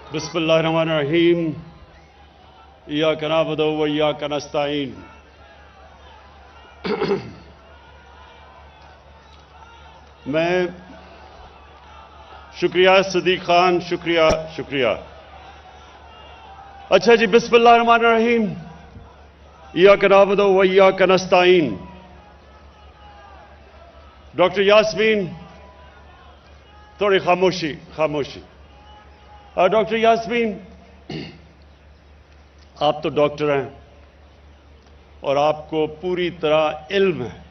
बिस्मिल्लाहिर्रहमानिर्रहीम। इय्याक नअबुदु व इय्याक नस्तईन। मैं शुक्रिया सदीक खान, शुक्रिया। अच्छा जी, बिस्मिल्लाहिर्रहमानिर्रहीम। इय्याक नअबुदु व इय्याक नस्तईन। डॉक्टर यास्मीन, थोड़ी खामोशी। डॉक्टर यास्मीन, आप तो डॉक्टर हैं और आपको पूरी तरह इल्म है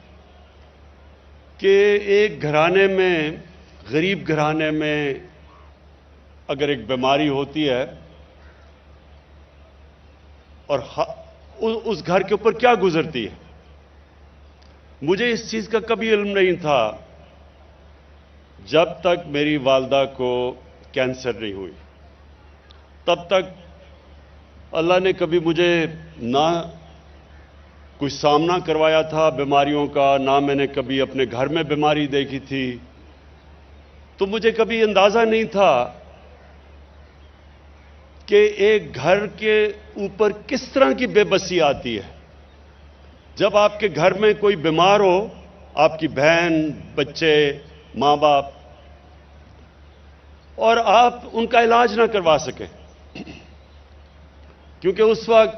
कि एक घराने में, गरीब घराने में अगर एक बीमारी होती है और उस घर के ऊपर क्या गुजरती है। मुझे इस चीज़ का कभी इल्म नहीं था जब तक मेरी वालदा को कैंसर नहीं हुई। तब तक अल्लाह ने कभी मुझे ना कुछ सामना करवाया था बीमारियों का, ना मैंने कभी अपने घर में बीमारी देखी थी। तो मुझे कभी अंदाज़ा नहीं था कि एक घर के ऊपर किस तरह की बेबसी आती है। जब आपके घर में कोई बीमार हो, आपकी बहन, बच्चे, माँ बाप, और आप उनका इलाज ना करवा सकें, क्योंकि उस वक्त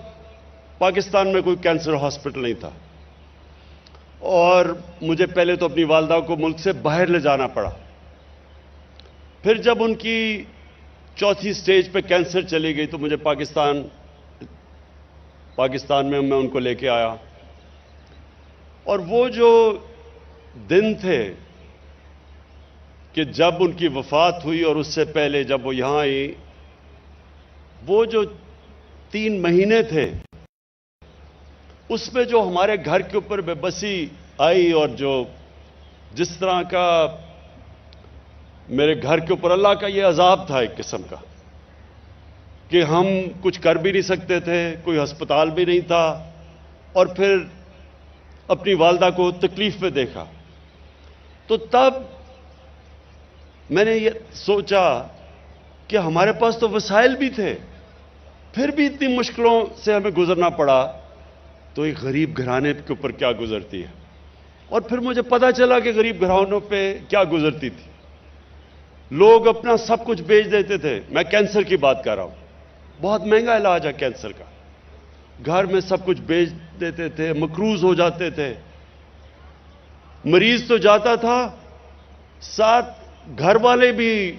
पाकिस्तान में कोई कैंसर हॉस्पिटल नहीं था और मुझे पहले तो अपनी वालदा को मुल्क से बाहर ले जाना पड़ा। फिर जब उनकी चौथी स्टेज पे कैंसर चली गई तो मुझे पाकिस्तान में मैं उनको लेके आया। और वो जो दिन थे कि जब उनकी वफात हुई और उससे पहले जब वो यहां आई, वो जो 3 महीने थे, उसमें जो हमारे घर के ऊपर बेबसी आई और जो जिस तरह का मेरे घर के ऊपर अल्लाह का ये अजाब था एक किस्म का कि हम कुछ कर भी नहीं सकते थे, कोई अस्पताल भी नहीं था, और फिर अपनी वालदा को तकलीफ में देखा। तो तब मैंने ये सोचा कि हमारे पास तो वसाइल भी थे, फिर भी इतनी मुश्किलों से हमें गुजरना पड़ा, तो एक गरीब घराने के ऊपर क्या गुजरती है। और फिर मुझे पता चला कि गरीब घरानों पे क्या गुजरती थी। लोग अपना सब कुछ बेच देते थे। मैं कैंसर की बात कर रहा हूं, बहुत महंगा इलाज है कैंसर का। घर में सब कुछ बेच देते थे, मकरूज हो जाते थे। मरीज तो जाता था, साथ घर वाले भी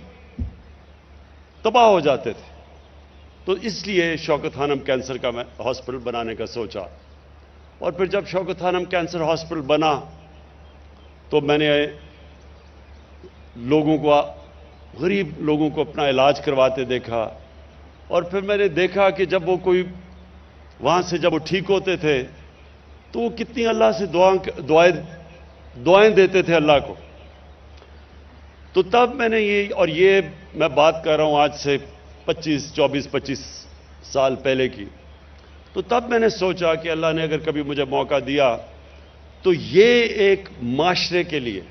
तबाह हो जाते थे। तो इसलिए शौकत खानम कैंसर का मैं हॉस्पिटल बनाने का सोचा। और फिर जब शौकत खानम कैंसर हॉस्पिटल बना तो मैंने गरीब लोगों को अपना इलाज करवाते देखा। और फिर मैंने देखा कि जब वो कोई वहां से जब वो ठीक होते थे तो वो कितनी अल्लाह से दुआएं देते थे अल्लाह को। तो तब मैंने ये मैं बात कर रहा हूं आज से 24-25 साल पहले की। तो तब मैंने सोचा कि अल्लाह ने अगर कभी मुझे मौका दिया तो ये एक माशरे के लिए,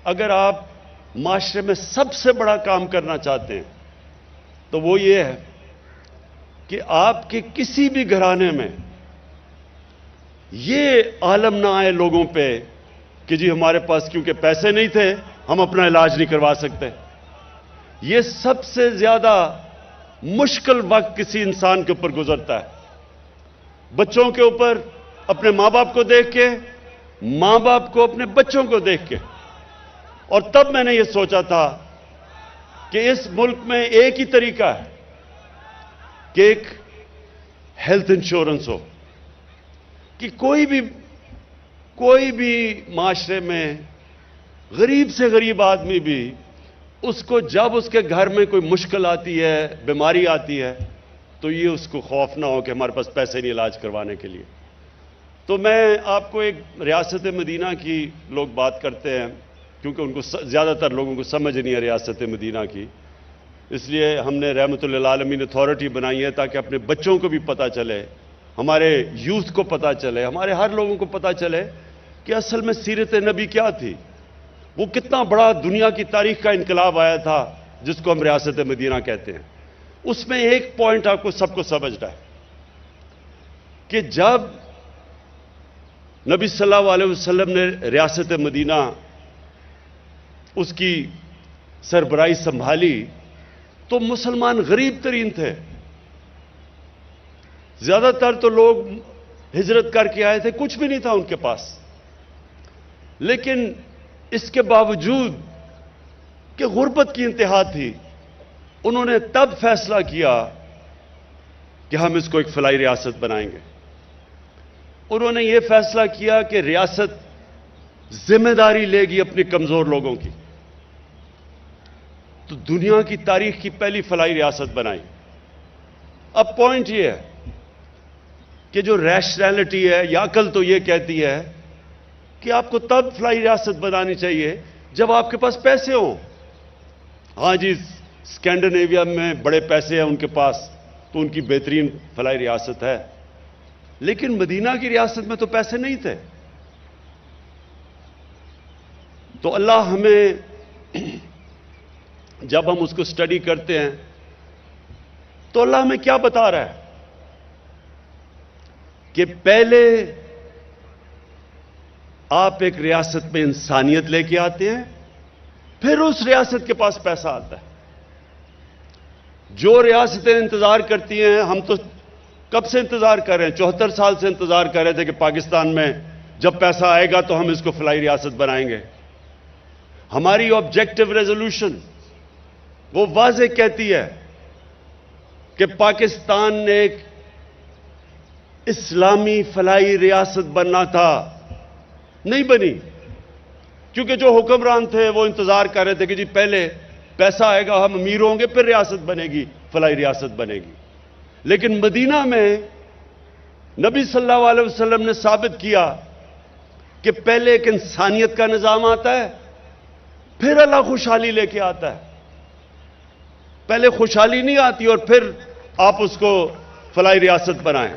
अगर आप माशरे में सबसे बड़ा काम करना चाहते हैं तो वो ये है कि आपके किसी भी घराने में ये आलम ना आए लोगों पे कि जी हमारे पास क्योंकि पैसे नहीं थे हम अपना इलाज नहीं करवा सकते। ये सबसे ज्यादा मुश्किल वक्त किसी इंसान के ऊपर गुजरता है, बच्चों के ऊपर, अपने मां बाप को देख के, मां बाप को अपने बच्चों को देख के। और तब मैंने ये सोचा था कि इस मुल्क में एक ही तरीका है कि एक हेल्थ इंश्योरेंस हो, कि कोई भी माशरे में गरीब से गरीब आदमी भी, उसको जब उसके घर में कोई मुश्किल आती है, बीमारी आती है, तो ये उसको खौफ ना हो कि हमारे पास पैसे नहीं इलाज करवाने के लिए। तो मैं आपको एक रियासत मदीना की लोग बात करते हैं क्योंकि उनको ज़्यादातर लोगों को समझ नहीं है रियासत मदीना की, इसलिए हमने रहमतुल्लिल आलमीन अथॉरिटी बनाई है ताकि अपने बच्चों को भी पता चले, हमारे यूथ को पता चले, हमारे हर लोगों को पता चले कि असल में सीरत नबी क्या थी, वो कितना बड़ा दुनिया की तारीख का इनकलाब आया था जिसको हम रियासत मदीना कहते हैं। اس میں ایک پوائنٹ آپ کو سب کو سمجھنا ہے کہ جب نبی صلی اللہ علیہ وسلم نے ریاست مدینہ اس کی سربراہی سنبھالی تو مسلمان غریب ترین تھے. زیادہ تر تو لوگ ہجرت کر کے آئے تھے, کچھ بھی نہیں تھا ان کے پاس. لیکن اس کے باوجود کہ غربت کی انتہا تھی, انہوں نے تب فیصلہ کیا کہ ہم اس کو ایک فلاحی ریاست بنائیں گے. انہوں نے یہ فیصلہ کیا کہ ریاست ذمہ داری لے گی اپنے کمزور لوگوں کی. تو دنیا کی تاریخ کی پہلی فلاحی ریاست بنائی. اب پوائنٹ یہ ہے کہ جو ریشنلٹی ہے یا عقل تو یہ کہتی ہے کہ آپ کو تب فلاحی ریاست بنانی چاہیے جب آپ کے پاس پیسے ہوں. ہاں جی, اسکینڈینیویا میں بڑے پیسے ہیں ان کے پاس, تو ان کی بہترین فلاحی ریاست ہے. لیکن مدینہ کی ریاست میں تو پیسے نہیں تھے. تو اللہ ہمیں جب ہم اس کو اسٹڈی کرتے ہیں تو اللہ ہمیں کیا بتا رہا ہے کہ پہلے آپ ایک ریاست میں انسانیت لے کے آتے ہیں, پھر اس ریاست کے پاس پیسہ آتا ہے. جو ریاستیں انتظار کرتی ہیں, ہم تو کب سے انتظار کر رہے ہیں, 74 سال سے انتظار کر رہے تھے کہ پاکستان میں جب پیسہ آئے گا تو ہم اس کو فلاحی ریاست بنائیں گے. ہماری آبجیکٹو ریزولوشن وہ واضح کہتی ہے کہ پاکستان نے ایک اسلامی فلاحی ریاست بننا تھا, نہیں بنی. کیونکہ جو حکمران تھے وہ انتظار کر رہے تھے کہ جی پہلے پیسہ آئے گا, ہم امیر ہوں گے, پھر ریاست بنے گی, فلاحی ریاست بنے گی. لیکن مدینہ میں نبی صلی اللہ علیہ وسلم نے ثابت کیا کہ پہلے ایک انسانیت کا نظام آتا ہے, پھر اللہ خوشحالی لے کے آتا ہے. پہلے خوشحالی نہیں آتی اور پھر آپ اس کو فلاحی ریاست بنائیں.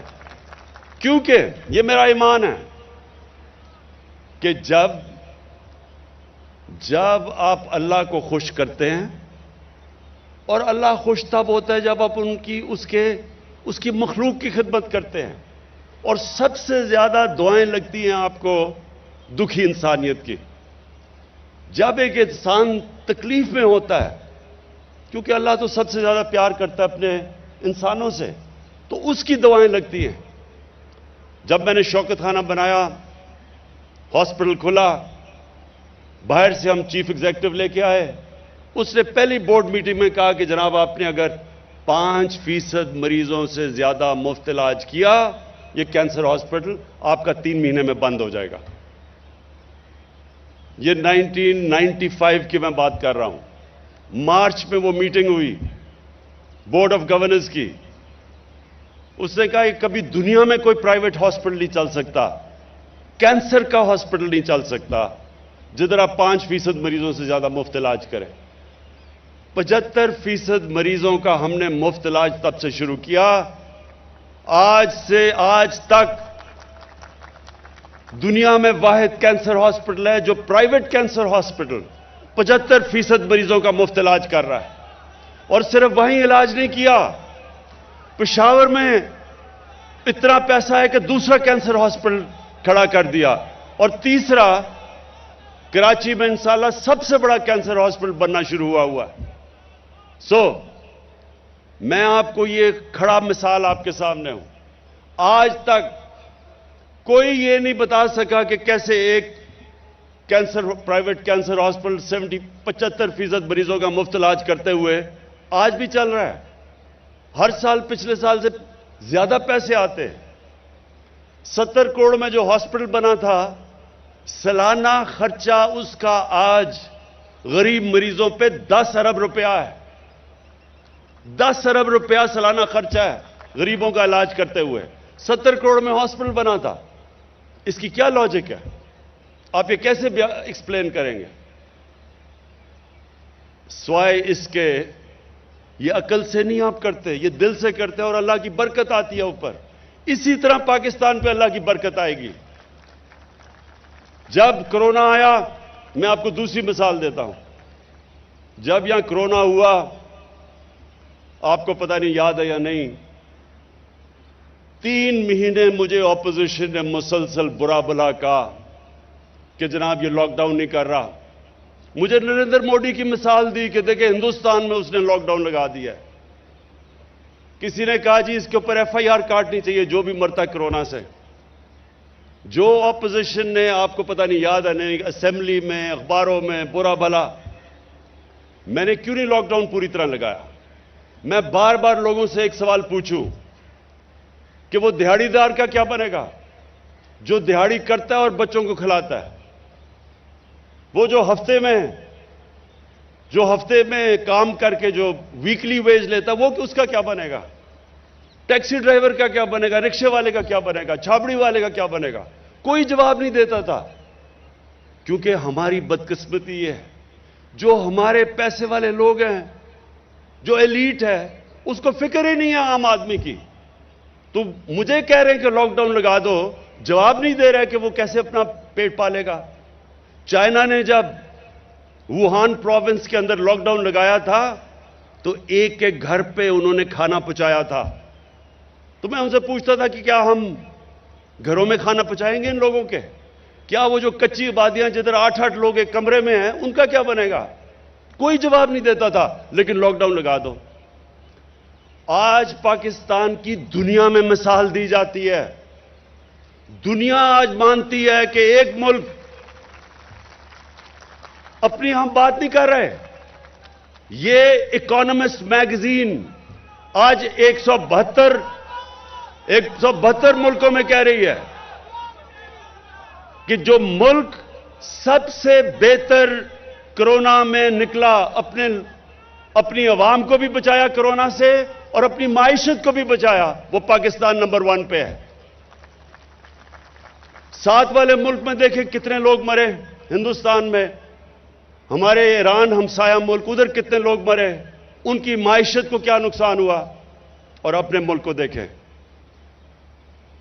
کیونکہ یہ میرا ایمان ہے کہ جب آپ اللہ کو خوش کرتے ہیں, اور اللہ خوش تب ہوتا ہے جب آپ اس کی مخلوق کی خدمت کرتے ہیں. اور سب سے زیادہ دعائیں لگتی ہیں آپ کو دکھی انسانیت کی. جب ایک انسان تکلیف میں ہوتا ہے, کیونکہ اللہ تو سب سے زیادہ پیار کرتا ہے اپنے انسانوں سے, تو اس کی دعائیں لگتی ہیں. جب میں نے شوکت خانہ بنایا, ہاسپٹل کھلا, باہر سے ہم چیف ایگزیکٹو لے کے آئے, اس نے پہلی بورڈ میٹنگ میں کہا کہ جناب آپ نے اگر 5% مریضوں سے زیادہ مفت علاج کیا, یہ کینسر ہاسپٹل آپ کا 3 مہینے میں بند ہو جائے گا. یہ 1995 کی میں بات کر رہا ہوں. مارچ میں وہ میٹنگ ہوئی بورڈ آف گورننس کی. اس نے کہا کہ کبھی دنیا میں کوئی پرائیویٹ ہاسپٹل نہیں چل سکتا, کینسر کا ہاسپٹل نہیں چل سکتا جدھر آپ 5% مریضوں سے زیادہ مفت علاج کریں. 75% مریضوں کا ہم نے مفت علاج تب سے شروع کیا. آج سے آج تک دنیا میں واحد کینسر ہاسپٹل ہے جو پرائیویٹ کینسر ہاسپٹل 75% مریضوں کا مفت علاج کر رہا ہے. اور صرف وہیں علاج نہیں کیا, پشاور میں اتنا پیسہ ہے کہ دوسرا کینسر ہاسپٹل کھڑا کر دیا, اور تیسرا کراچی میں انشاءاللہ سب سے بڑا کینسر ہاسپٹل بننا شروع ہوا ہے. میں آپ کو یہ کھڑا مثال آپ کے سامنے ہوں. آج تک کوئی یہ نہیں بتا سکا کہ کیسے ایک پرائیویٹ کینسر ہاسپٹل 75% مریضوں کا مفت علاج کرتے ہوئے آج بھی چل رہا ہے. ہر سال پچھلے سال سے زیادہ پیسے آتے ہیں. 70 کروڑ میں جو ہاسپٹل بنا تھا, سالانہ خرچہ اس کا آج غریب مریضوں پہ 10 ارب روپیہ ہے. 10 ارب روپیہ سالانہ خرچہ ہے غریبوں کا علاج کرتے ہوئے. 70 کروڑ میں ہاسپٹل بنا تھا. اس کی کیا لاجک ہے؟ آپ یہ کیسے ایکسپلین کریں گے؟ سوائے اس کے یہ عقل سے نہیں آپ کرتے, یہ دل سے کرتے ہیں, اور اللہ کی برکت آتی ہے اوپر. اسی طرح پاکستان پہ اللہ کی برکت آئے گی. جب کرونا آیا, میں آپ کو دوسری مثال دیتا ہوں. جب یہاں کرونا ہوا आपको पता नहीं याद है या नहीं, 3 महीने मुझे ऑपोजिशन ने मुसलसल बुरा भला कहा कि जनाब ये लॉकडाउन नहीं कर रहा। मुझे नरेंद्र मोदी की मिसाल दी कि देखे हिंदुस्तान में उसने लॉकडाउन लगा दिया है। किसी ने कहा जी इसके ऊपर FIR काटनी चाहिए जो भी मरता कोरोना से। जो ऑपोजिशन ने, आपको पता नहीं याद है नहीं, असेंबली में, अखबारों में बुरा भला, मैंने क्यों नहीं लॉकडाउन पूरी तरह लगाया? मैं बार बार लोगों से एक सवाल पूछूं कि वो दिहाड़ीदार का क्या बनेगा जो दिहाड़ी करता है और बच्चों को खिलाता है? वो जो हफ्ते में काम करके जो वीकली वेज लेता है, वो उसका क्या बनेगा? टैक्सी ड्राइवर का क्या बनेगा? रिक्शे वाले का क्या बनेगा? छाबड़ी वाले का क्या बनेगा? कोई जवाब नहीं देता था। क्योंकि हमारी बदकिस्मती ये है, जो हमारे पैसे वाले लोग हैं, जो एलीट है, उसको फिक्र ही नहीं है आम आदमी की। तो मुझे कह रहे हैं कि लॉकडाउन लगा दो, जवाब नहीं दे रहा है कि वो कैसे अपना पेट पालेगा। चाइना ने जब वुहान प्रोविंस के अंदर लॉकडाउन लगाया था तो एक एक घर पे उन्होंने खाना पहुंचाया था। तो मैं उनसे पूछता था कि क्या हम घरों में खाना पहुंचाएंगे इन लोगों के? क्या वो जो कच्ची आबादियां जिधर 8-8 लोग एक कमरे में हैं, उनका क्या बनेगा? कोई जवाब नहीं देता था। लेकिन लॉकडाउन लगा दो। आज पाकिस्तान की दुनिया में मिसाल दी जाती है। दुनिया आज मानती है कि एक मुल्क, अपनी हम बात नहीं कर रहे, ये इकोनॉमिस्ट मैगजीन आज 172 मुल्कों में कह रही है कि जो मुल्क सबसे बेहतर कोरोना में निकला, अपनी आवाम को भी बचाया कोरोना से और अपनी माइशत को भी बचाया, वो पाकिस्तान नंबर 1 पे है। साथ वाले मुल्क में देखें कितने लोग मरे। हिंदुस्तान में हमारे ईरान हमसाया मुल्क, उधर कितने लोग मरे, उनकी माइशत को क्या नुकसान हुआ। और अपने मुल्क को देखें,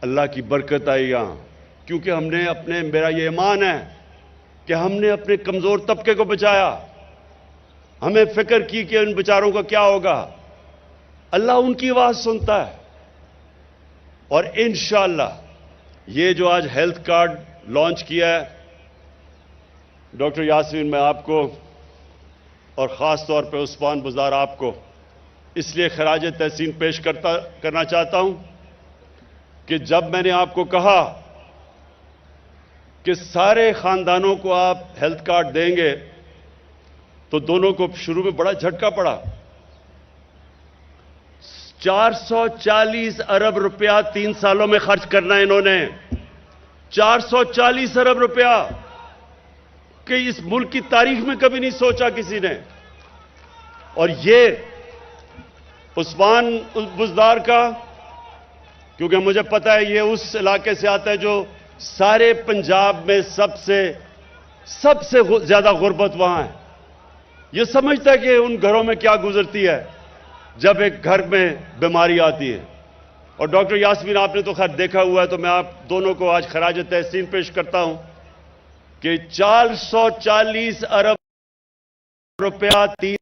अल्लाह की बरकत आई यहां, क्योंकि मेरा ये ईमान है कि हमने अपने कमजोर तबके को बचाया। हमें फिक्र की कि उन बेचारों का क्या होगा। अल्लाह उनकी आवाज सुनता है। और इंशाअल्लाह ये जो आज हेल्थ कार्ड लॉन्च किया है, डॉक्टर यासीन, मैं आपको और ख़ास तौर पे उस्मान बुज़दार आपको इसलिए खराज तहसीन पेश करना चाहता हूं कि जब मैंने आपको कहा कि सारे खानदानों को आप हेल्थ कार्ड देंगे, तो दोनों को शुरू में बड़ा झटका पड़ा। 440 अरब रुपया 3 सालों में खर्च करना है इन्होंने। 440 अरब रुपया कि इस मुल्क की तारीख में कभी नहीं सोचा किसी ने। और ये उस्मान बुज़दार का, क्योंकि मुझे पता है ये उस इलाके से आता है जो सारे पंजाब में सबसे ज्यादा गुर्बत वहां है। ये समझता है कि उन घरों में क्या गुजरती है जब एक घर में बीमारी आती है। और डॉक्टर यास्मीन, आपने तो खैर देखा हुआ है, तो मैं आप दोनों को आज खराज तहसीन पेश करता हूं कि 440 अरब रुपया 3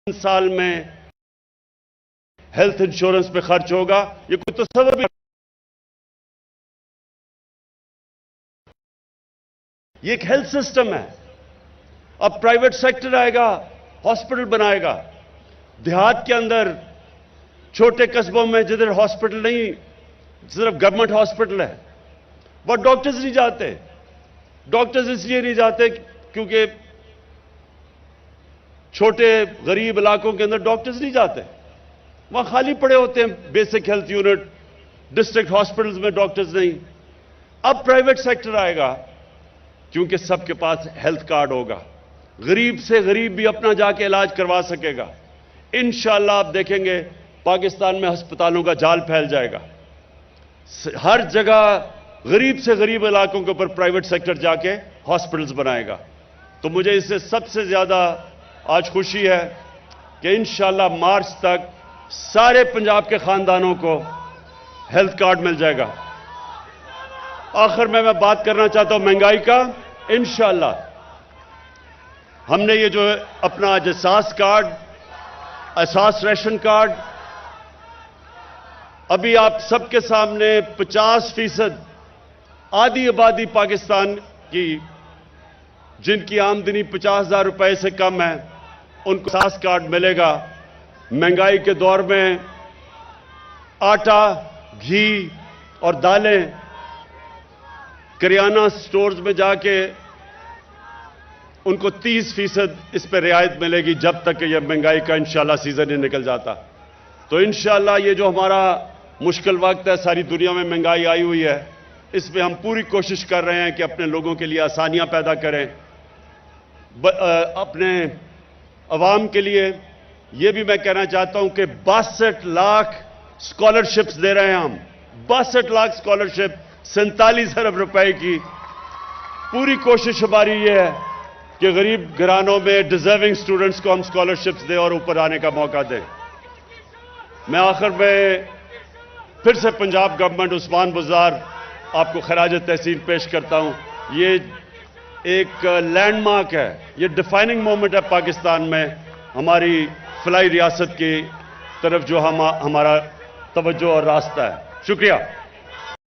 साल में हेल्थ इंश्योरेंस पे खर्च होगा। ये कोई तस्वीर भी, ये एक हेल्थ सिस्टम है। अब प्राइवेट सेक्टर आएगा, हॉस्पिटल बनाएगा। देहात के अंदर छोटे कस्बों में जिधर हॉस्पिटल नहीं, सिर्फ गवर्नमेंट हॉस्पिटल है, वह डॉक्टर्स नहीं जाते। डॉक्टर्स इसलिए नहीं जाते क्योंकि छोटे गरीब इलाकों के अंदर डॉक्टर्स नहीं जाते, वहां खाली पड़े होते हैं basic health unit, district hospitals में डॉक्टर्स नहीं। अब प्राइवेट सेक्टर आएगा क्योंकि सबके पास हेल्थ कार्ड होगा। गरीब से गरीब भी अपना जाके इलाज करवा सकेगा। इंशाअल्लाह आप देखेंगे पाकिस्तान में अस्पतालों का जाल फैल जाएगा। हर जगह गरीब से गरीब इलाकों के ऊपर प्राइवेट सेक्टर जाके हॉस्पिटल्स बनाएगा। तो मुझे इससे सबसे ज्यादा आज खुशी है कि इंशाअल्लाह मार्च तक सारे पंजाब के खानदानों को हेल्थ कार्ड मिल जाएगा। आखिर में मैं बात करना चाहता हूं महंगाई का। इंशाअल्लाह हमने ये जो अपना एहसास कार्ड एहसास रेशन कार्ड, अभी आप सबके सामने 50% आधी आबादी पाकिस्तान की जिनकी आमदनी 50,000 रुपए से कम है उनको एहसास कार्ड मिलेगा। महंगाई के दौर में आटा, घी और दालें करियाना स्टोर्स में जाके उनको 30% इस पर रियायत मिलेगी जब तक कि यह महंगाई का इंशाल्लाह सीजन ही निकल जाता। तो इंशाल्लाह ये जो हमारा मुश्किल वक्त है, सारी दुनिया में महंगाई आई हुई है, इसमें हम पूरी कोशिश कर रहे हैं कि अपने लोगों के लिए आसानियां पैदा करें। अपने अवाम के लिए यह भी मैं कहना चाहता हूं कि 62 लाख स्कॉलरशिप्स दे रहे हैं हम, 62 लाख स्कॉलरशिप, 47 अरब रुपए की। पूरी कोशिश हमारी ये है कि गरीब घरानों में डिजर्विंग स्टूडेंट्स को हम स्कॉलरशिप्स दें और ऊपर आने का मौका दें। मैं आखिर में फिर से पंजाब गवर्नमेंट उस्मान बुज़ार आपको खराज तहसीन पेश करता हूं। ये एक लैंडमार्क है, ये डिफाइनिंग मोमेंट है पाकिस्तान में, हमारी फलाई रियासत की तरफ जो हमारा तवज्जो और रास्ता है। शुक्रिया।